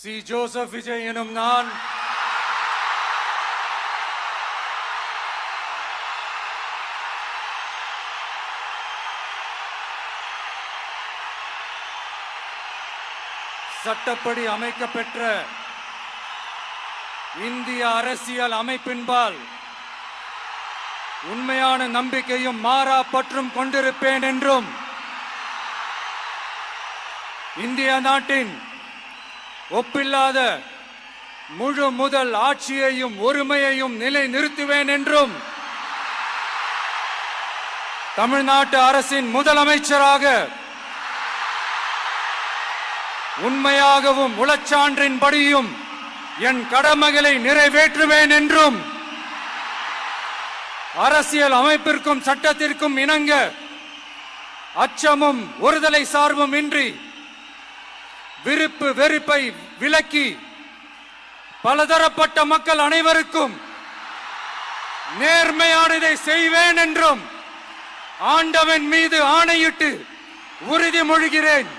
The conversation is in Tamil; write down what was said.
சி. ஜோசப் விஜய் எனும் நான் சட்டப்படி அமைக்கப்பெற்ற இந்திய அரசியல் அமைப்பின்பால் உண்மையான நம்பிக்கையும் மாறா பற்றும் கொண்டிருப்பேன் என்றும் இந்திய நாட்டின் ஒப்பில்லாத முழு முதல் ஆட்சியையும் ஒருமையையும் நிலை நிறுத்துவேன் என்றும் தமிழ்நாட்டு அரசின் முதலமைச்சராக உண்மையாகவும் உளச்சான்றின்படியும் என் கடமைகளை நிறைவேற்றுவேன் என்றும் அரசியல் அமைப்பிற்கும் சட்டத்திற்கும் இணங்க அச்சமும் ஒருதலை சார்பும் இன்றி விருப்பு வெறுப்பை விலக்கி பலதரப்பட்ட மக்கள் அனைவருக்கும் நேர்மையானதை செய்வேன் என்றும் ஆண்டவன் மீது ஆணையிட்டு உறுதிமொழிகிறேன்.